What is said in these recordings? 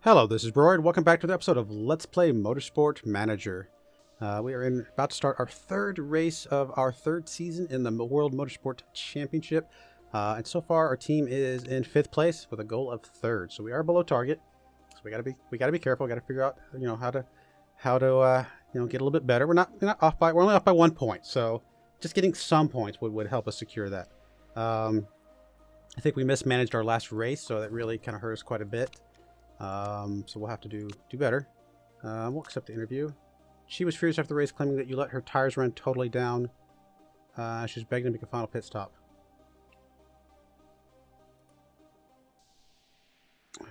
Hello, this is Broyar, and welcome back to the episode of Let's Play Motorsport Manager. We are about to start our third race of our third season in the World Motorsport Championship. And so far, our team is in 5th place with a goal of 3rd. So we are below target. So we gotta be careful. We gotta figure out, how to get a little bit better. We're only off by 1 point. So just getting some points would help us secure that. I think we mismanaged our last race, so that really kind of hurt us quite a bit. So we'll have to do better. We'll accept the interview. She was furious after the race, claiming that you let her tires run totally down. She's begging to make a final pit stop.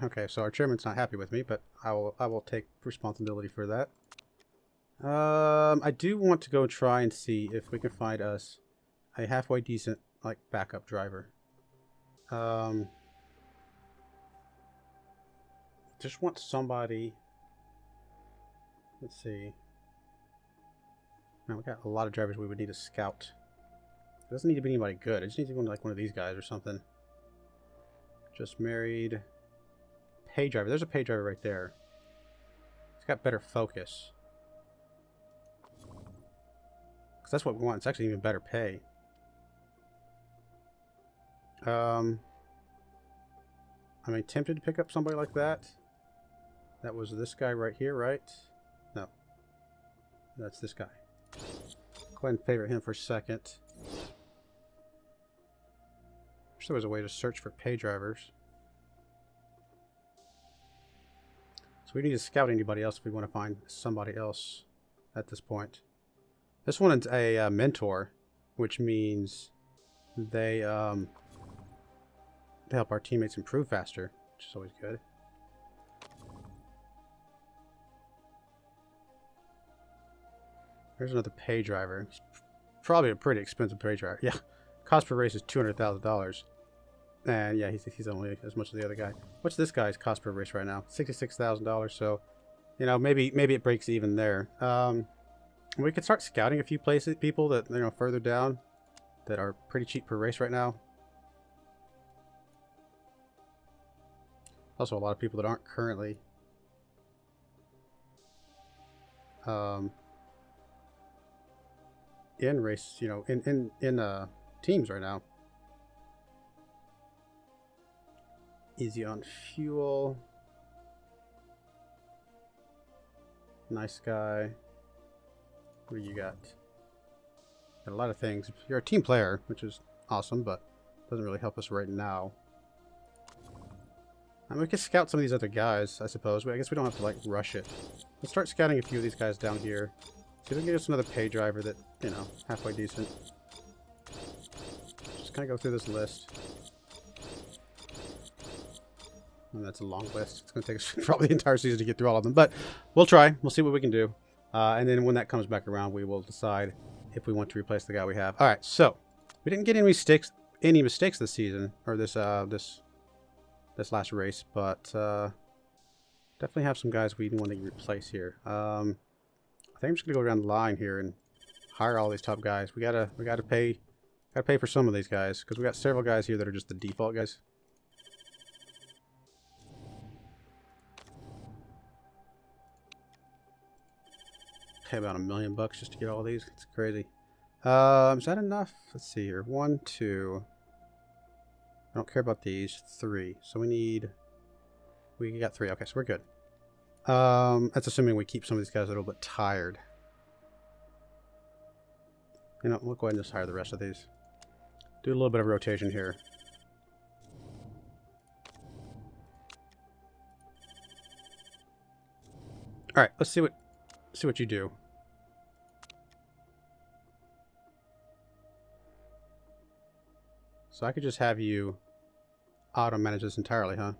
Okay, so our chairman's not happy with me, but I will take responsibility for that. I do want to go try and see if we can find us a halfway decent backup driver. Just want somebody. Let's see. Man, we got a lot of drivers we would need to scout. It doesn't need to be anybody good. It just needs to be one of these guys or something. Just married. Pay driver. There's a pay driver right there. He's got better focus. Because that's what we want. It's actually even better pay. I mean, tempted to pick up somebody like that. That was this guy right here, right? No. That's this guy. Go ahead and favorite him for a second. Wish there was a way to search for pay drivers. So we need to scout anybody else if we want to find somebody else at this point. This one is a mentor, which means they help our teammates improve faster, which is always good. There's another pay driver. He's probably a pretty expensive pay driver. Yeah, cost per race is $200,000. And yeah, he's only as much as the other guy. What's this guy's cost per race right now? $66,000. So, maybe it breaks even there. We could start scouting a few people that further down that are pretty cheap per race right now. Also, a lot of people that aren't currently in race, in teams right now. Easy on fuel. Nice guy. What do you got? Got a lot of things. You're a team player, which is awesome, but doesn't really help us right now. I mean, we could scout some of these other guys, I suppose, but I guess we don't have to rush it. Let's start scouting a few of these guys down here. See if we can get us another pay driver that, halfway decent. Just kind of go through this list. And that's a long list. It's going to take us probably the entire season to get through all of them, but we'll try. We'll see what we can do. And then when that comes back around, we will decide if we want to replace the guy we have. All right, so we didn't get any mistakes this season, or this last race, but definitely have some guys we want to replace here. I think I'm just gonna go around the line here and hire all these top guys. We gotta pay for some of these guys because we got several guys here that are just the default guys. Pay about $1 million just to get all these. It's crazy. Is that enough? Let's see here. 1, 2. I don't care about these. 3. So we got 3. Okay, so we're good. That's assuming we keep some of these guys a little bit tired. We'll go ahead and just hire the rest of these. Do a little bit of rotation here. All right, let's see what you do. So I could just have you auto manage this entirely, huh?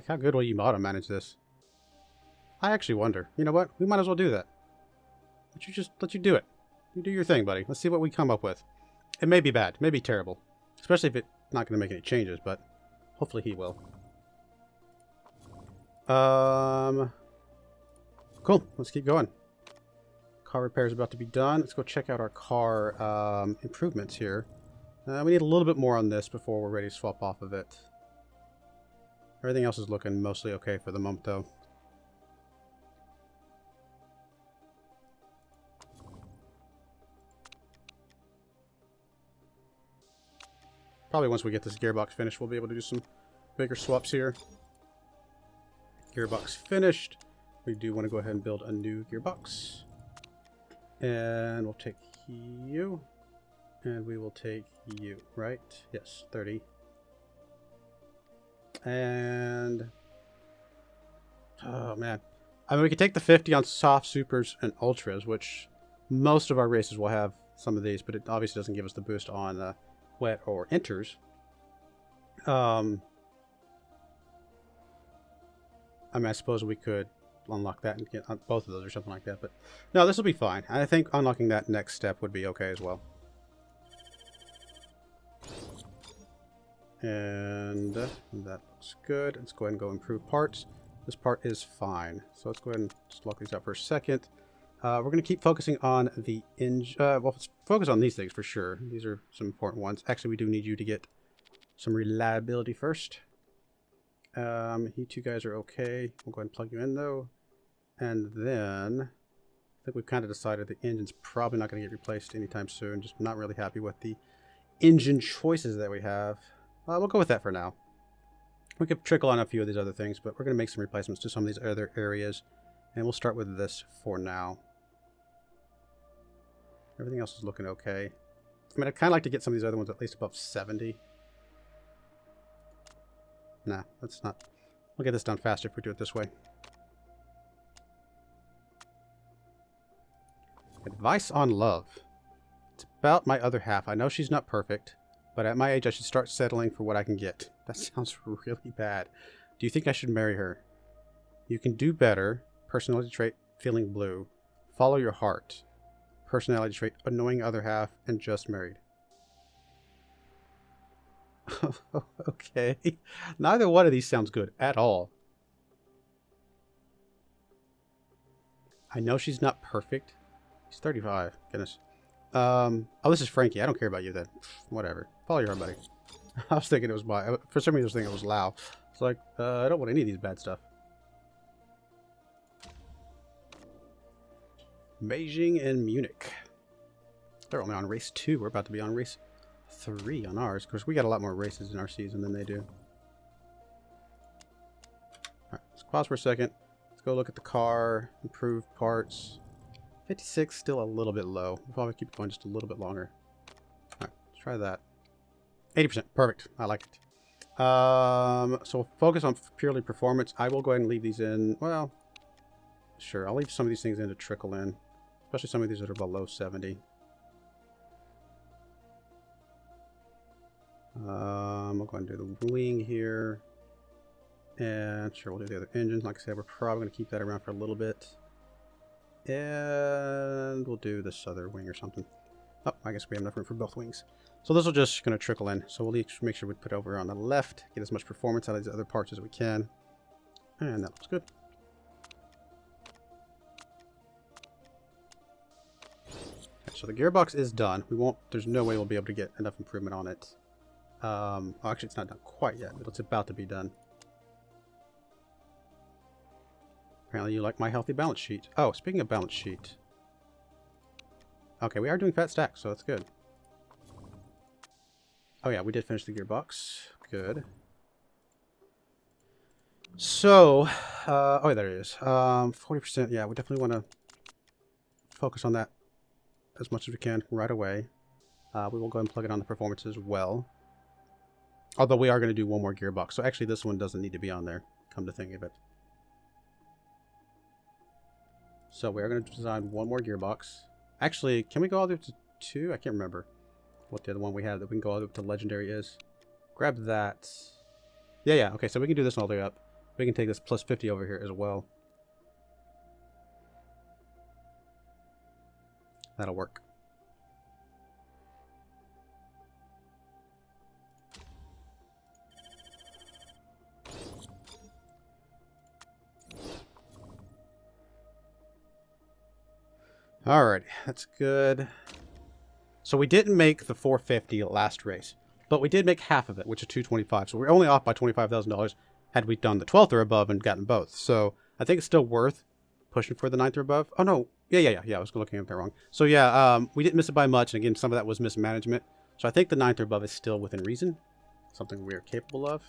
How good will you auto manage this? I actually wonder. You know what? We might as well do that. Let you do it. You do your thing, buddy. Let's see what we come up with. It may be bad. It may be terrible. Especially if it's not going to make any changes, but hopefully he will. Cool. Let's keep going. car repair is about to be done. Let's go check out our car improvements here. We need a little bit more on this before we're ready to swap off of it. Everything else is looking mostly okay for the moment, though. Probably once we get this gearbox finished, we'll be able to do some bigger swaps here. Gearbox finished. We do want to go ahead and build a new gearbox. And we'll take you. And we will take you, right? Yes, 30. And... oh, man. I mean, we could take the 50 on soft, supers, and ultras, which most of our races will have some of these, but it obviously doesn't give us the boost on wet or inters. I mean, I suppose we could unlock that and get both of those or something like that, but no, this will be fine. I think unlocking that next step would be okay as well. And that looks good. Let's go ahead and go improve parts. This part is fine. So let's go ahead and just lock these up for a second. We're going to keep focusing on the engine. Well, let's focus on these things for sure. These are some important ones. Actually, we do need you to get some reliability first. You two guys are okay. We'll go ahead and plug you in, though. And then I think we've kind of decided the engine's probably not going to get replaced anytime soon. Just not really happy with the engine choices that we have. We'll go with that for now. We could trickle on a few of these other things, but we're going to make some replacements to some of these other areas. And we'll start with this for now. Everything else is looking okay. I mean, I'd kind of like to get some of these other ones at least above 70. Nah, that's not. We'll get this done faster if we do it this way. Advice on love. It's about my other half. I know she's not perfect, but at my age I should start settling for what I can get. That sounds really bad. Do you think I should marry her? You can do better. Personality trait, feeling blue. Follow your heart. Personality trait, annoying other half, and just married. Okay. Neither one of these sounds good at all. I know she's not perfect. She's 35. Goodness. Oh, this is Frankie. I don't care about you then. Whatever. Follow your heart, buddy. I was thinking it was my... For some reason I was thinking it was Lao. It's like, I don't want any of these bad stuff. Beijing and Munich. They're only on race 2. We're about to be on race 3 on ours. Of course, we got a lot more races in our season than they do. Alright, let's pause for a second. Let's go look at the car. Improved parts. 56, still a little bit low. We'll probably keep going just a little bit longer. Alright, let's try that. 80%. Perfect. I like it. So we'll focus on purely performance. I will go ahead and leave these in. Well, sure. I'll leave some of these things in to trickle in. Especially some of these that are below 70. We'll go ahead and do the wing here. And sure, we'll do the other engine. Like I said, we're probably going to keep that around for a little bit. And we'll do this other wing or something. Oh, I guess we have enough room for both wings. So this will just going to trickle in. So we'll make sure we put it over on the left. Get as much performance out of these other parts as we can. And that looks good. Okay, so the gearbox is done. There's no way we'll be able to get enough improvement on it. Actually, it's not done quite yet, but it's about to be done. Apparently you like my healthy balance sheet. Oh, speaking of balance sheet. Okay, we are doing fat stacks, so that's good. Oh yeah, we did finish the gearbox. Good. So, oh, there it is. 40%, yeah, we definitely want to focus on that as much as we can right away. We will go ahead and plug it on the performance as well. Although we are going to do one more gearbox. So actually this one doesn't need to be on there, come to think of it. So we are going to design one more gearbox. Actually, can we go all the way to 2? I can't remember what the other one we had that we can go all the way up to legendary is. Grab that. Yeah. Okay, so we can do this all the way up. We can take this plus 50 over here as well. That'll work. Alright, that's good. So we didn't make the 450 last race, but we did make half of it, which is 225. So we're only off by $25,000 had we done the 12th or above and gotten both. So I think it's still worth pushing for the 9th or above. Oh no, yeah. I was looking at that wrong. So yeah, we didn't miss it by much, and again, some of that was mismanagement. So I think the 9th or above is still within reason, something we are capable of.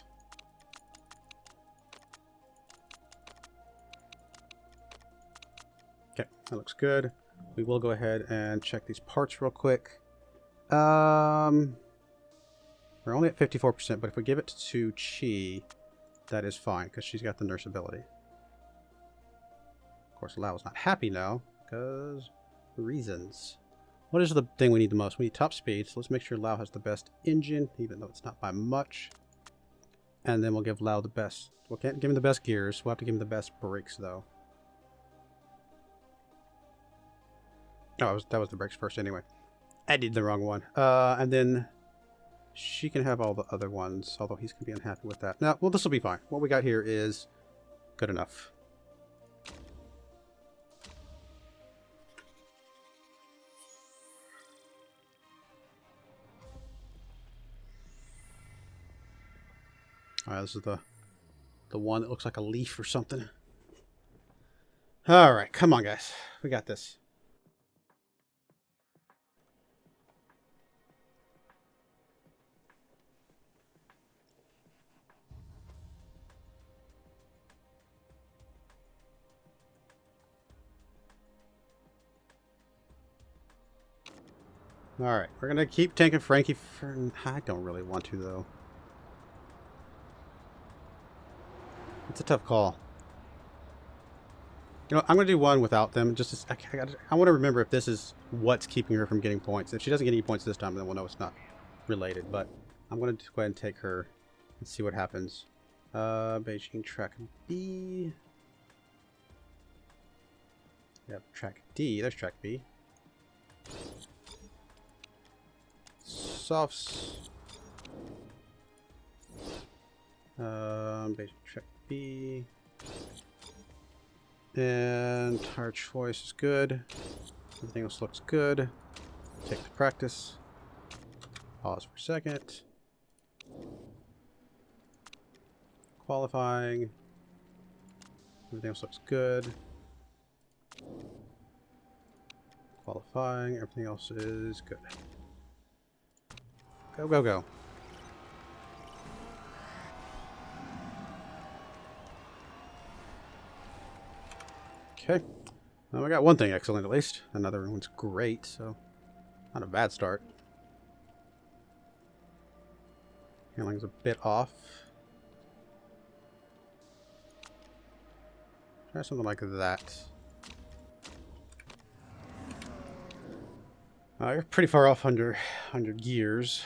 Okay, that looks good. We will go ahead and check these parts real quick. We're only at 54%, but if we give it to Chi, that is fine, because she's got the nurse ability. Of course, Lao's not happy now, because reasons. What is the thing we need the most? We need top speed, so let's make sure Lao has the best engine, even though it's not by much. And then we'll give Lao the best... We can't give him the best gears, we'll have to give him the best brakes, though. Oh, that was the brakes first anyway. I did the wrong one. And then she can have all the other ones, although he's going to be unhappy with that. Now, well, this will be fine. What we got here is good enough. Alright, this is the one that looks like a leaf or something. Alright, come on, guys. We got this. Alright, we're going to keep tanking Frankie for... I don't really want to, though. It's a tough call. You know, I'm going to do one without them. Just I want to remember if this is what's keeping her from getting points. If she doesn't get any points this time, then we'll know it's not related. But I'm going to go ahead and take her and see what happens. Beijing track B. Yep, track D. There's track B. Softs. Beijing track B. And tire choice is good. Everything else looks good. Take the practice. Pause for a second. Qualifying. Everything else looks good. Qualifying. Everything else is good. Go, go, go. Okay. Well, we got one thing excellent at least. Another one's great, so not a bad start. Handling's a bit off. Try something like that. You're pretty far off under gears.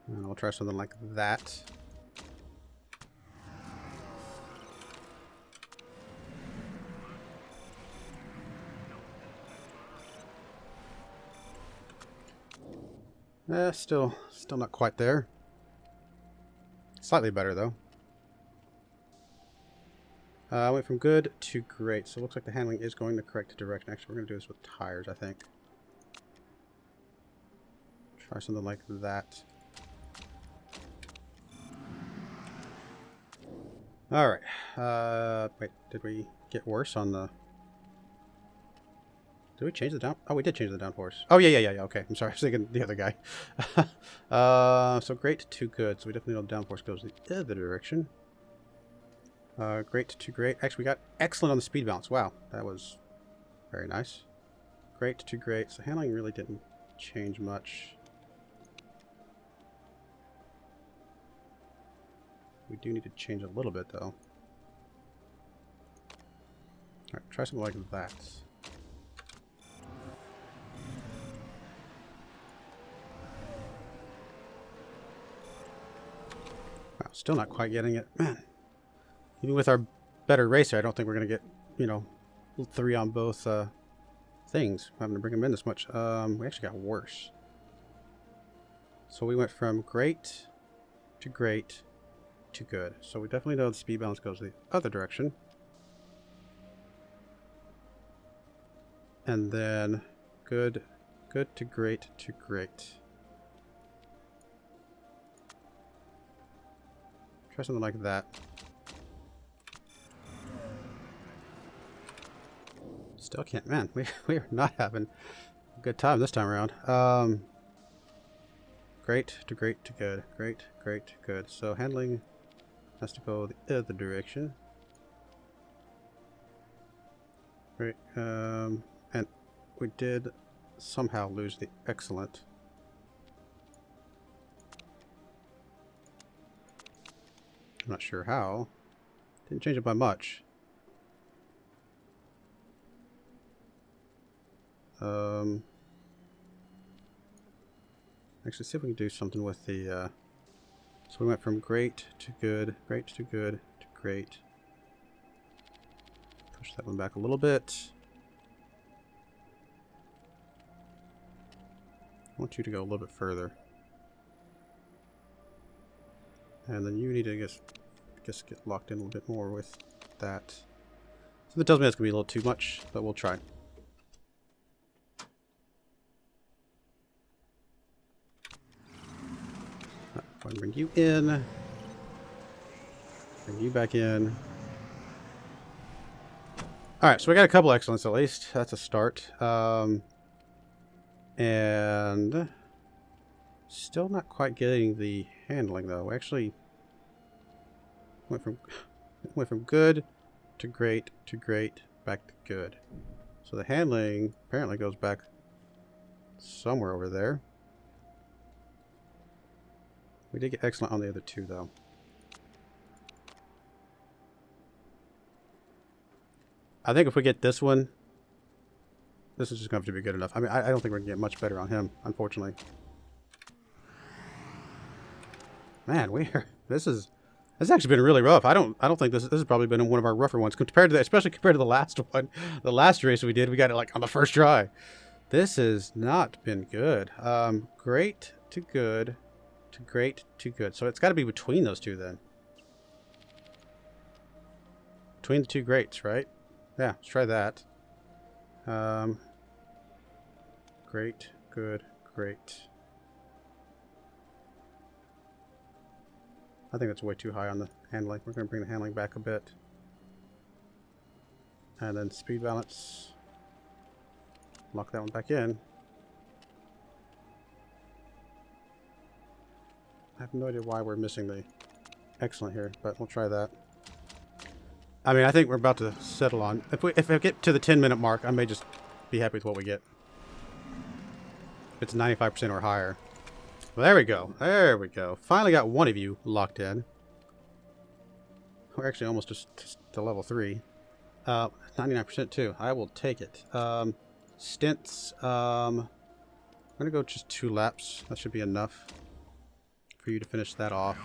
And we'll try something like that. Still not quite there. Slightly better though. I went from good to great, so it looks like the handling is going the correct direction. Actually, we're going to do this with tires, I think. Try something like that. Alright. Wait, did we get worse on the... Did we change the down... Oh, we did change the downforce. Oh, yeah. Okay, I'm sorry. I was thinking the other guy. So great to good. So we definitely know the downforce goes the other direction. Great to great. Actually, we got excellent on the speed balance. Wow, that was very nice. Great to great. So handling really didn't change much. We do need to change a little bit, though. Alright, try something like that. Wow, still not quite getting it. Man, even with our better racer, I don't think we're going to get, you know, 3 on both things. I'm having to bring them in this much. We actually got worse. So we went from great to great to good. So we definitely know the speed balance goes the other direction. And then good to great to great. Try something like that. Still can't, man. We are not having a good time this time around. Great to great to good. Great to good. So handling has to go the other direction. Right. And we did somehow lose the excellent. I'm not sure how. Didn't change it by much. Actually, see if we can do something with the. So we went from great to good to great. Push that one back a little bit. I want you to go a little bit further. And then you need to guess get locked in a little bit more with that. So that tells me that's going to be a little too much, but we'll try. Go ahead and bring you in. Bring you back in. Alright, so we got a couple excellents at least. That's a start. And still not quite getting the handling though. We actually went from good to great back to good. So the handling apparently goes back somewhere over there. We did get excellent on the other two though. I think if we get this one, this is just going to have to be good enough. I mean, I don't think we're going to get much better on him, unfortunately. Man, this has actually been really rough. I don't think this has probably been one of our rougher ones compared to that, especially compared to the last one. The last race we did, we got it like on the first try. This has not been good. Great to good to great to good. So it's got to be between those two then. Between the two greats, right? Yeah, let's try that. Great, good, great. I think that's way too high on the handling. We're going to bring the handling back a bit. And then speed balance. Lock that one back in. I have no idea why we're missing the excellent here, but we'll try that. I mean, I think we're about to settle on. If I get to the 10-minute mark, I may just be happy with what we get. It's 95% or higher. Well, there we go. There we go. Finally got one of you locked in. We're actually almost to level 3. 99% too. I will take it. Stints. I'm going to go just 2 laps. That should be enough for you to finish that off.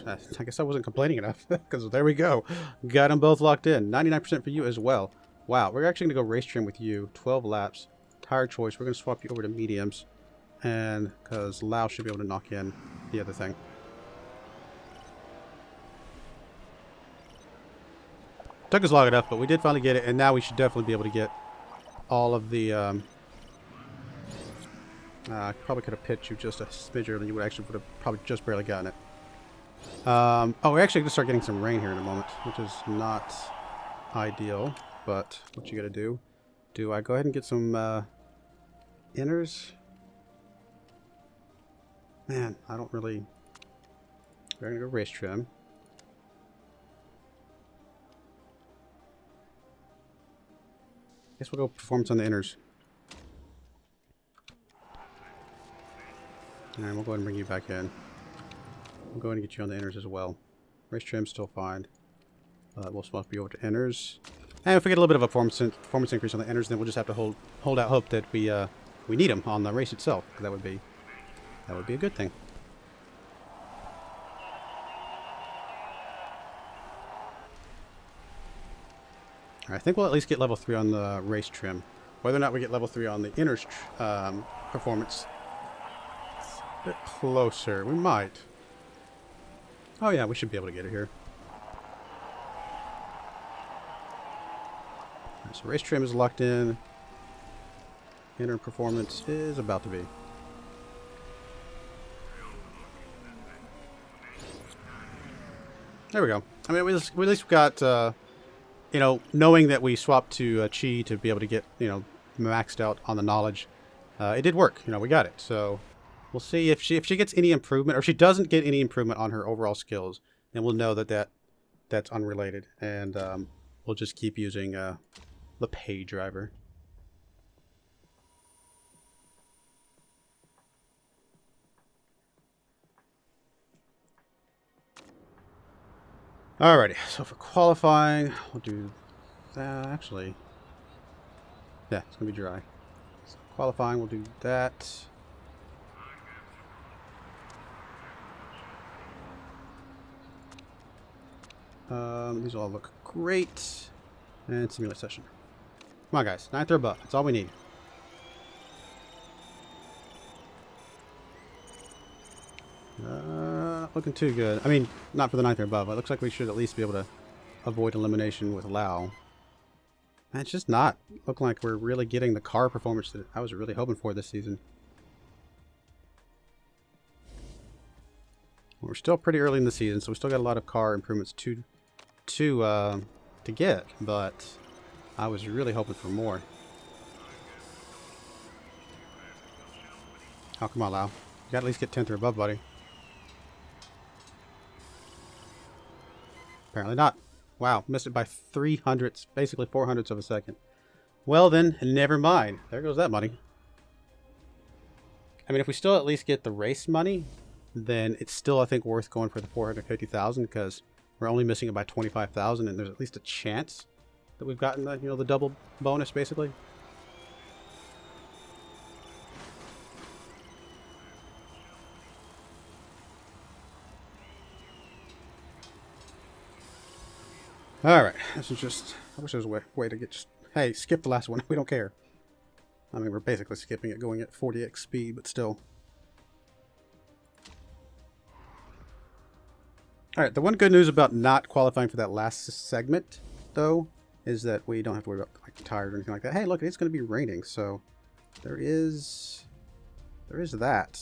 I guess I wasn't complaining enough, because there we go. Got them both locked in. 99% for you as well. Wow, we're actually going to go race trim with you. 12 laps. Tire choice. We're going to swap you over to mediums. And because Lau should be able to knock in the other thing. Took us long enough, but we did finally get it. And now we should definitely be able to get all of the... I probably could have pitched you just a smidge earlier. You would actually would have probably just barely gotten it. Oh, we're actually going to start getting some rain here in a moment, which is not ideal, but what you got to do? Do I go ahead and get some inners? Man, I don't really... We're going to go race trim. Guess we'll go performance on the inners. And we'll go ahead and bring you back in. We'll go ahead and get you on the inners as well. Race trim's still fine. We'll swap you over to inners. And if we get a little bit of a performance increase on the inners, then we'll just have to hold out hope that we need them on the race itself. That would be a good thing. Alright, I think we'll at least get level 3 on the race trim. Whether or not we get level 3 on the inners performance, A bit closer. We might. Oh yeah, we should be able to get it here. Right, so race trim is locked in. Inner performance is about to be. There we go. I mean, we at least got, you know, knowing that we swapped to Chi to be able to get, you know, maxed out on the knowledge. It did work. You know, we got it. So we'll see if she gets any improvement, or if she doesn't get any improvement on her overall skills, then we'll know that that's unrelated, and we'll just keep using the pay driver. Alrighty, so for qualifying, we'll do that. Actually, yeah, it's gonna be dry. So qualifying, we'll do that. These all look great. And simulate session. Come on, guys, 9th or above. That's all we need. Looking too good. I mean, not for the 9th or above. It looks like we should at least be able to avoid elimination with Lau. Man, it's just not looking like we're really getting the car performance that I was really hoping for this season. We're still pretty early in the season, so we still got a lot of car improvements to get, but I was really hoping for more. Oh, come on, Lau. You gotta at least get 10th or above, buddy. Apparently not. Wow, missed it by 300ths, basically 400ths of a second. Well then, never mind. There goes that money. I mean, if we still at least get the race money, then it's still, I think, worth going for the 450,000, because we're only missing it by 25,000, and there's at least a chance that we've gotten the, you know, the double bonus, basically. Alright, this is just, I wish there was a way to get just, hey, skip the last one, we don't care. I mean, we're basically skipping it, going at 40x speed, but still. Alright, the one good news about not qualifying for that last segment, though, is that we don't have to worry about like tires or anything like that. Hey, look, it's going to be raining, so there is that.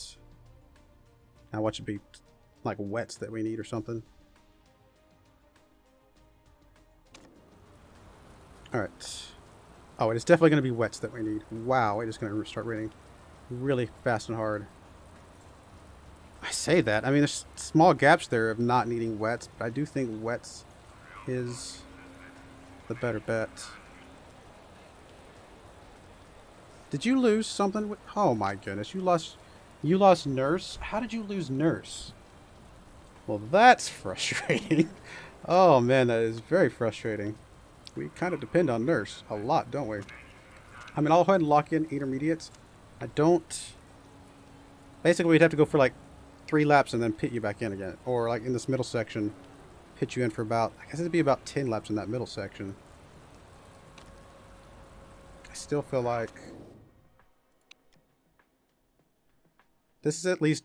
Now, what should be like wets that we need or something? Alright. Oh, it is definitely going to be wets that we need. Wow, it is going to start raining really fast and hard. I say that. I mean, there's small gaps there of not needing wets, but I do think wets is the better bet. Did you lose something? Oh my goodness, you lost Nurse? How did you lose Nurse? Well, that's frustrating. Oh man, that is very frustrating. We kind of depend on Nurse a lot, don't we? I mean, I'll go ahead and lock in intermediates. I don't... Basically, we'd have to go for like 3 laps and then pit you back in again. Or like in this middle section, pit you in for about... I guess it'd be about 10 laps in that middle section. I still feel like... This is at least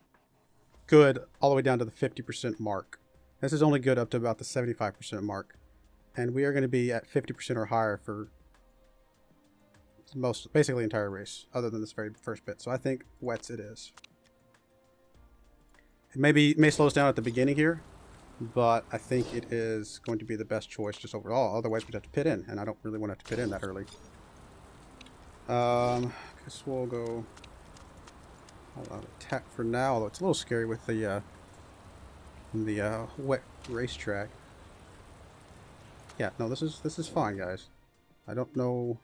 good all the way down to the 50% mark. This is only good up to about the 75% mark. And we are going to be at 50% or higher for basically the entire race, other than this very first bit. So I think wets it is. It may slow us down at the beginning here, but I think it is going to be the best choice just overall. Otherwise, we'd have to pit in, and I don't really want to have to pit in that early. Guess we'll go attack for now, although it's a little scary with the wet racetrack. Yeah, no, this is fine, guys. I don't know.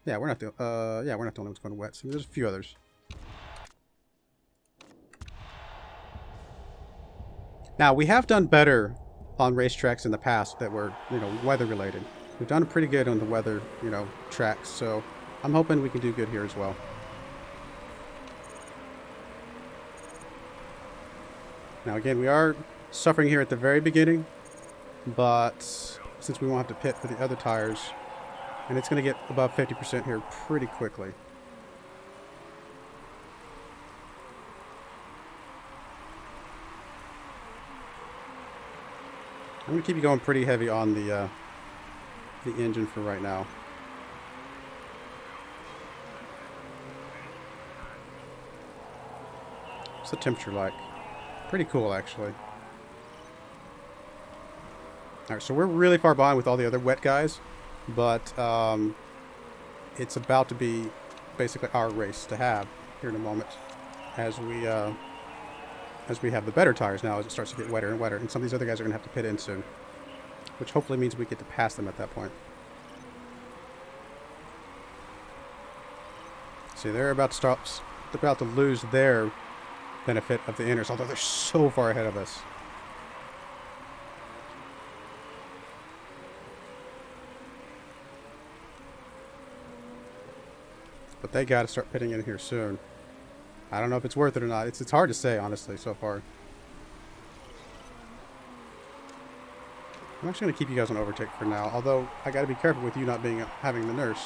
Yeah, we're not the only ones going wet. So there's a few others. Now, we have done better on racetracks in the past that were, you know, weather related. We've done pretty good on the weather, you know, tracks. So I'm hoping we can do good here as well. Now, again, we are suffering here at the very beginning. But since we won't have to pit for the other tires, and it's going to get above 50% here pretty quickly. I'm going to keep you going pretty heavy on the engine for right now. What's the temperature like? Pretty cool, actually. Alright, so we're really far behind with all the other wet guys, but it's about to be basically our race to have here in a moment, as we have the better tires now as it starts to get wetter and wetter, and some of these other guys are going to have to pit in soon, which hopefully means we get to pass them at that point. See, they're about to lose their benefit of the inners, although they're so far ahead of us. But they got to start pitting in here soon. I don't know if it's worth it or not. It's hard to say, honestly, so far. I'm actually going to keep you guys on overtake for now, although I got to be careful with you not having the nurse.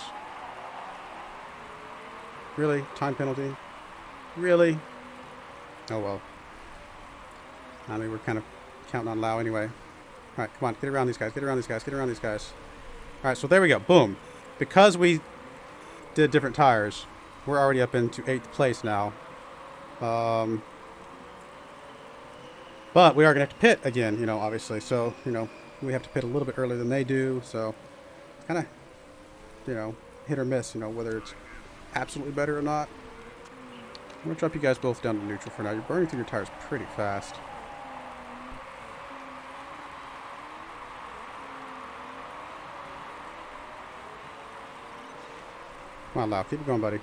Really? Time penalty? Really? Oh well. I mean, we're kind of counting on Lau anyway. Alright, come on. Get around these guys. Get around these guys. Get around these guys. Alright, so there we go. Boom. Because we did different tires, we're already up into 8th place now. But we are going to have to pit again, you know, obviously. So, you know, we have to pit a little bit earlier than they do. So, kind of, you know, hit or miss, you know, whether it's absolutely better or not. I'm going to drop you guys both down to neutral for now. You're burning through your tires pretty fast. Come on, Lau. Keep it going, buddy.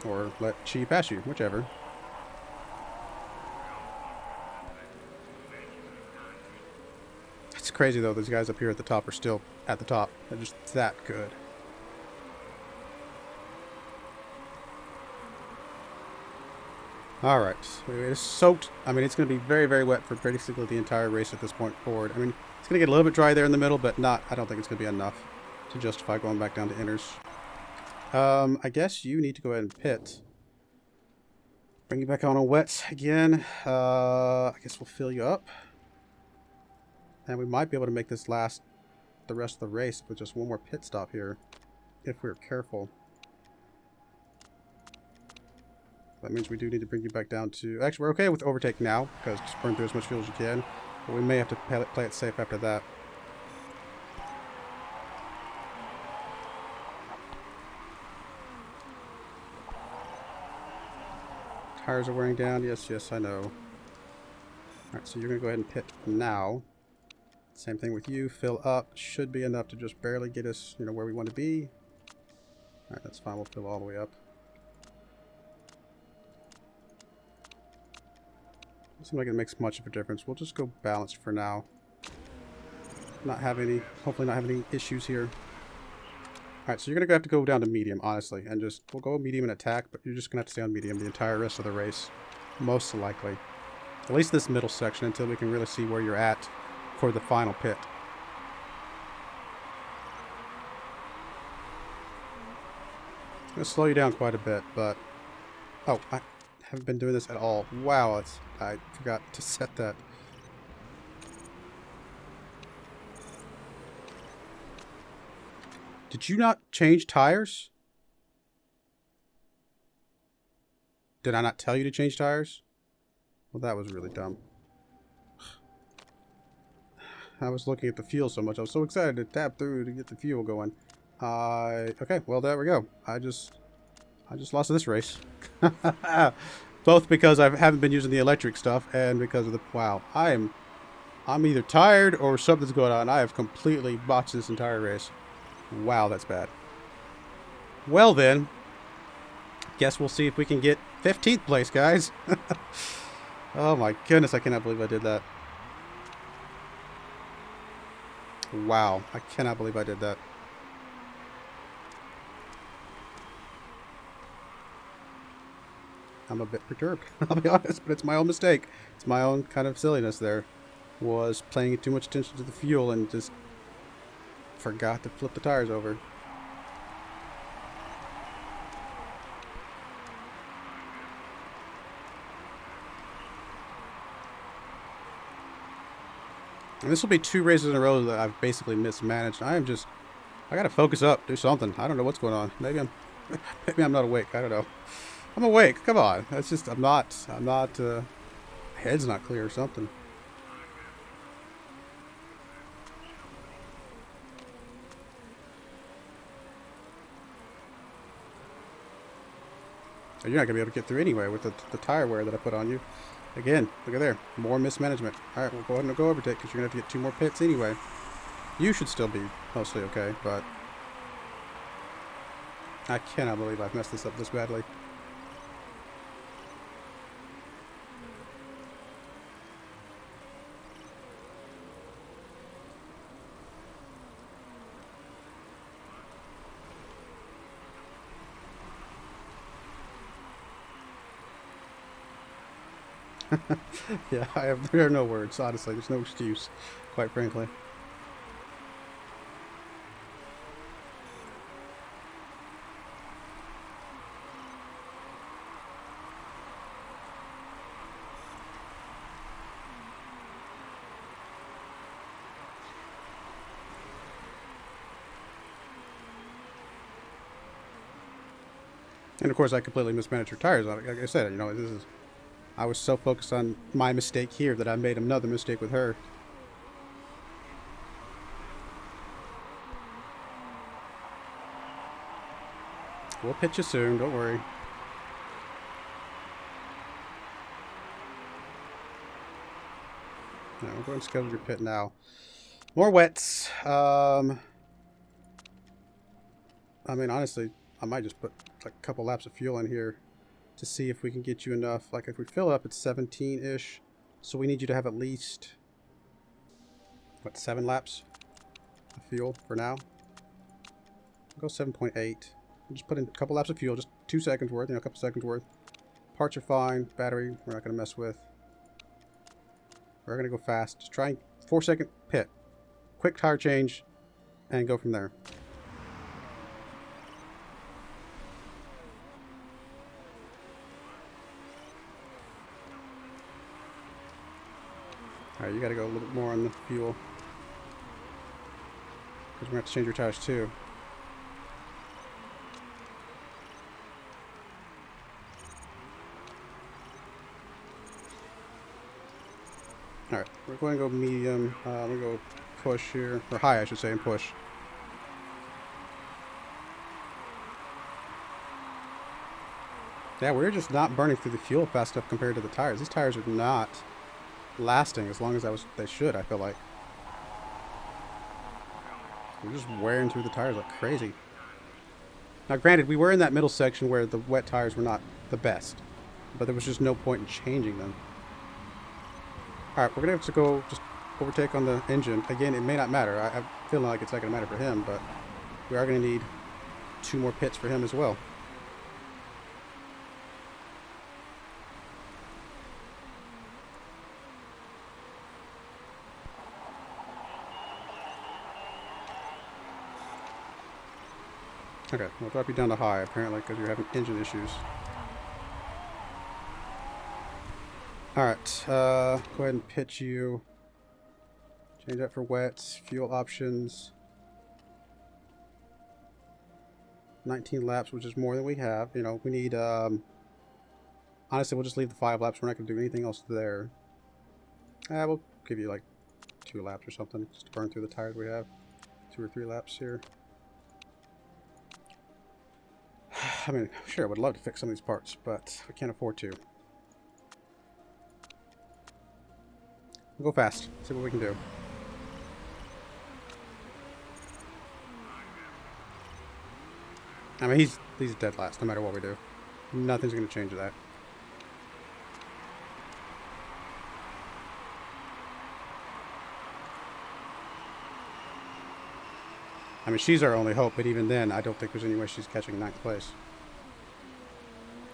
Or let Chi pass you, whichever. It's crazy, though. Those guys up here at the top are still at the top. They're just that good. Alright. It's soaked. I mean, it's going to be very, very wet for basically the entire race at this point forward. I mean, it's going to get a little bit dry there in the middle, but not. I don't think it's going to be enough to justify going back down to inners. I guess you need to go ahead and pit. Bring you back on wets again. I guess we'll fill you up. And we might be able to make this last the rest of the race with just one more pit stop here, if we're careful. That means we do need to bring you back down to... Actually, we're okay with overtake now, because just burn through as much fuel as you can. But we may have to play it safe after that. Tires are wearing down. Yes, yes, I know. Alright, so you're going to go ahead and pit now. Same thing with you. Fill up. Should be enough to just barely get us, you know, where we want to be. Alright, that's fine. We'll fill all the way up. Doesn't seem like it makes much of a difference. We'll just go balanced for now. Hopefully not have any issues here. Alright, so you're going to have to go down to medium, honestly. And we'll go medium and attack, but you're just going to have to stay on medium the entire rest of the race. Most likely. At least this middle section until we can really see where you're at for the final pit. It's going to slow you down quite a bit, but... Oh, I haven't been doing this at all. Wow, I forgot to set that. Did you not change tires? Did I not tell you to change tires? Well, that was really dumb. I was looking at the fuel so much. I was so excited to tap through to get the fuel going. Okay, well, there we go. I just lost this race. Both because I haven't been using the electric stuff and because of the... Wow, I'm either tired or something's going on. I have completely botched this entire race. Wow, that's bad. Well then, guess we'll see if we can get 15th place, guys. Oh my goodness, I cannot believe I did that. Wow, I cannot believe I did that. I'm a bit perturbed, I'll be honest, but it's my own mistake. It's my own kind of silliness there. Was paying too much attention to the fuel and just forgot to flip the tires over. And this will be 2 races in a row that I've basically mismanaged. I gotta focus up, do something. I don't know what's going on. Maybe I'm not awake. I don't know. I'm awake. Come on. That's just, I'm not, head's not clear or something. You're not gonna be able to get through anyway with the tire wear that I put on you. Again, look at there. More mismanagement. Alright, we'll go ahead and go overtake because you're gonna have to get 2 more pits anyway. You should still be mostly okay, but I cannot believe I've messed this up this badly. Yeah, there are no words, honestly. There's no excuse, quite frankly. And of course, I completely mismanaged her tires. Like I said, you know, I was so focused on my mistake here that I made another mistake with her. We'll pitch you soon, don't worry. No, we're going to schedule your pit now. More wets. I mean, honestly, I might just put like a couple laps of fuel in here to see if we can get you enough. Like if we fill up, it's 17-ish. So we need you to have at least, what, 7 laps of fuel for now? We'll go 7.8. We'll just put in a couple laps of fuel, just 2 seconds worth, you know, a couple seconds worth. Parts are fine. Battery, we're not going to mess with. We're going to go fast. Just try 4-second pit. Quick tire change and go from there. Alright, you gotta go a little bit more on the fuel. Because we're gonna have to change your tires too. Alright, we're going to go medium. I'm going to go push here. Or high, I should say, and push. Yeah, we're just not burning through the fuel fast enough compared to the tires. These tires are not lasting as long as they should, I feel like. We're just wearing through the tires like crazy. Now granted, we were in that middle section where the wet tires were not the best, but there was just no point in changing them. Alright, we're gonna have to go just overtake on the engine. Again, it may not matter. I'm feeling like it's not gonna matter for him, but we are gonna need 2 more pits for him as well. Okay, we'll drop you down to high, apparently, because you're having engine issues. Alright, go ahead and pitch you. Change that for wets, fuel options. 19 laps, which is more than we have. You know, we need, honestly, we'll just leave the 5 laps. We're not going to do anything else there. We'll give you, like, 2 laps or something, just to burn through the tires we have. 2 or 3 laps here. I mean, sure, I would love to fix some of these parts, but we can't afford to. We'll go fast. See what we can do. I mean, he's dead last, no matter what we do. Nothing's going to change that. I mean, she's our only hope, but even then, I don't think there's any way she's catching 9th place.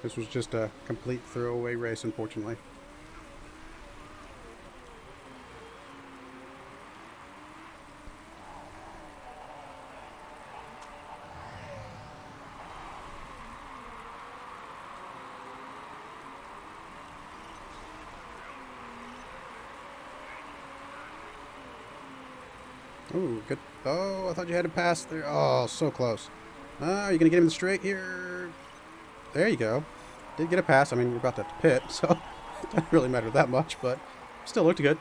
This was just a complete throwaway race, unfortunately. Ooh, good. Oh, I thought you had to pass there. Oh, so close. Are you going to get him straight here? There you go. Did get a pass. I mean, we're about to pit, so it doesn't really matter that much, but still looked good.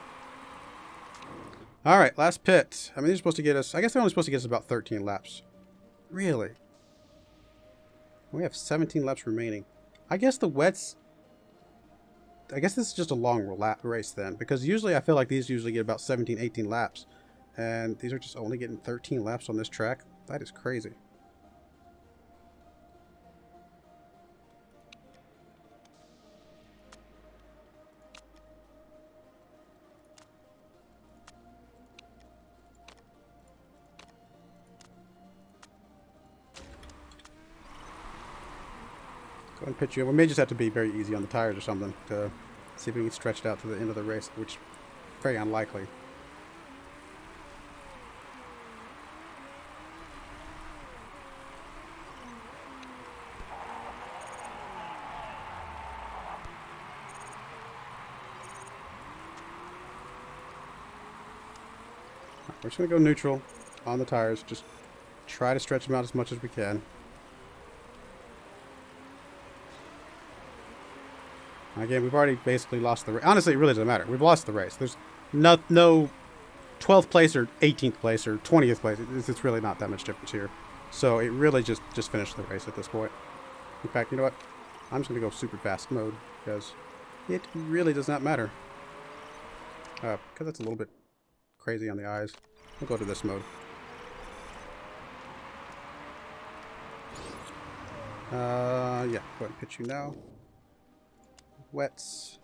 All right, last pit. I mean, they're supposed to get us... I guess they're only supposed to get us about 13 laps. Really? We have 17 laps remaining. I guess the wets... I guess this is just a long race then, because usually I feel like these usually get about 17, 18 laps. And these are just only getting 13 laps on this track. That is crazy. Go ahead and pitch you. We may just have to be very easy on the tires or something to see if we can stretch it out to the end of the race, which is very unlikely. We're just going to go neutral on the tires. Just try to stretch them out as much as we can. Again, we've already basically lost the race. Honestly, it really doesn't matter. We've lost the race. There's no 12th place or 18th place or 20th place. It's really not that much difference here. So it really just finished the race at this point. In fact, you know what? I'm just going to go super fast mode because it really does not matter. Because that's a little bit crazy on the eyes. We'll go to this mode. Yeah, go ahead and pitch you now. Wets.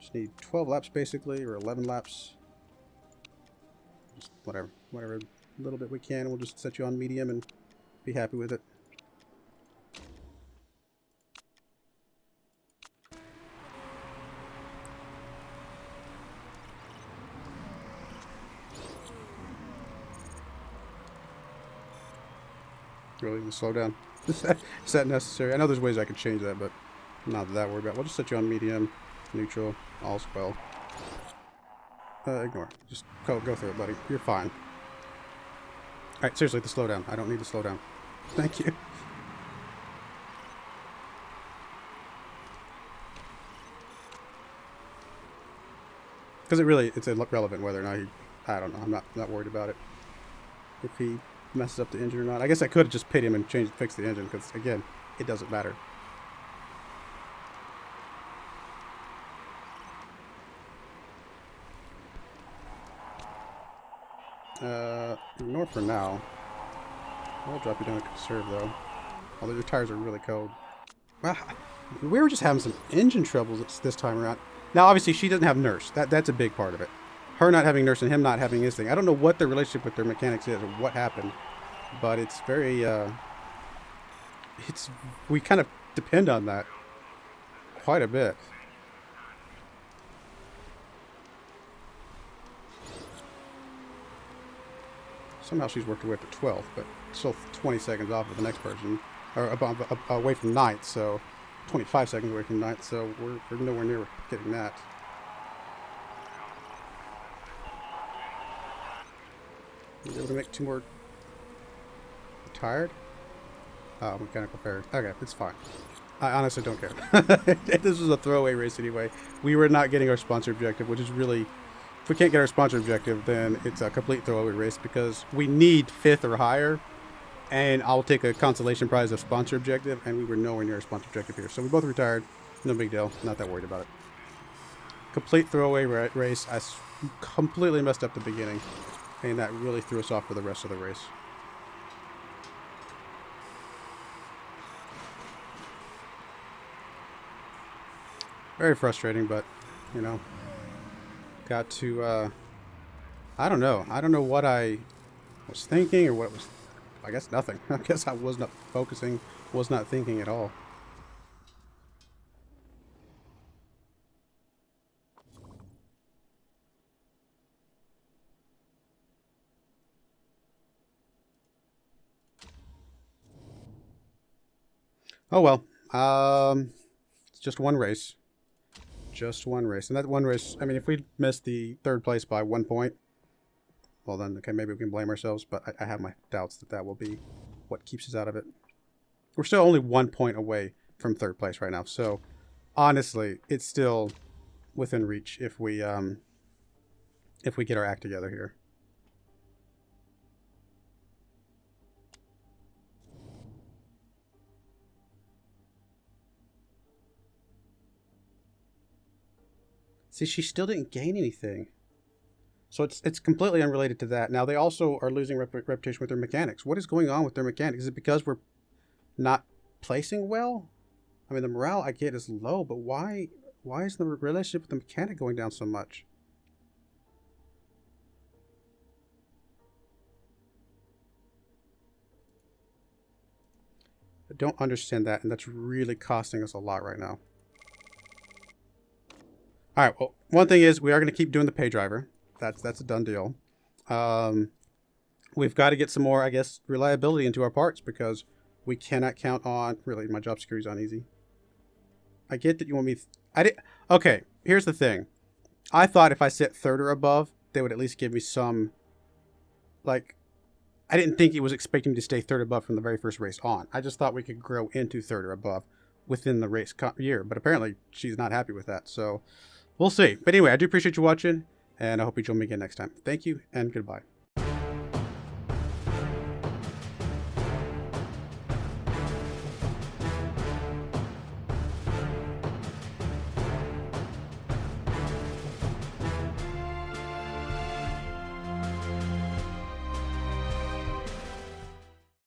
Just need 12 laps basically, or 11 laps. Just whatever little bit we can. We'll just set you on medium and be happy with it. Really, to slow down. Is that necessary? I know there's ways I could change that, but I'm not that worried about it. We'll just set you on medium, neutral, all's well. Ignore. Just go through it, buddy. You're fine. Alright, seriously, the slow down. I don't need to slow down. Thank you. Because it's irrelevant whether or not he... I don't know. I'm not worried about it. If he messes up the engine or not. I guess I could just pit him and fix the engine, because, again, it doesn't matter. Ignore for now. I'll drop you down to conserve, though. Although your tires are really cold. Wow. We were just having some engine troubles this time around. Now, obviously, she doesn't have nurse. That's a big part of it. Her not having nurse and him not having his thing. I don't know what their relationship with their mechanics is or what happened. But it's very, we kind of depend on that quite a bit. Somehow she's worked her way up to 12th, but still 20 seconds off of the next person, or away from 9th, so 25 seconds away from 9th, so we're nowhere near getting that. Are you able to make 2 more? Tired? Oh, mechanical fair. Okay, it's fine. I honestly don't care. This was a throwaway race anyway. We were not getting our sponsor objective, which is really... If we can't get our sponsor objective, then it's a complete throwaway race because we need 5th or higher, and I'll take a consolation prize of sponsor objective, and we were nowhere near a sponsor objective here. So we both retired. No big deal. Not that worried about it. Complete throwaway race. I completely messed up the beginning, and that really threw us off for the rest of the race. Very frustrating, but, you know, got to, I don't know. I don't know what I was thinking or what was, I guess nothing. I guess I was not focusing, was not thinking at all. Oh well, it's just one race. Just one race. And that one race, I mean, if we missed the 3rd place by 1 point, well then, okay, maybe we can blame ourselves, but I have my doubts that that will be what keeps us out of it. We're still only 1 point away from third place right now, so honestly, it's still within reach if we get our act together here. See, she still didn't gain anything. So it's completely unrelated to that. Now, they also are losing reputation with their mechanics. What is going on with their mechanics? Is it because we're not placing well? I mean, the morale I get is low, but why is the relationship with the mechanic going down so much? I don't understand that, and that's really costing us a lot right now. All right, well, one thing is we are going to keep doing the pay driver. That's a done deal. We've got to get some more, I guess, reliability into our parts because we cannot count on... Really, my job security's on easy. I get that you want me... Okay, here's the thing. I thought if I set third or above, they would at least give me some... Like, I didn't think he was expecting me to stay third above from the very first race on. I just thought we could grow into third or above within the race year. But apparently, she's not happy with that. So, we'll see. But anyway, I do appreciate you watching. And I hope you join me again next time. Thank you, and goodbye.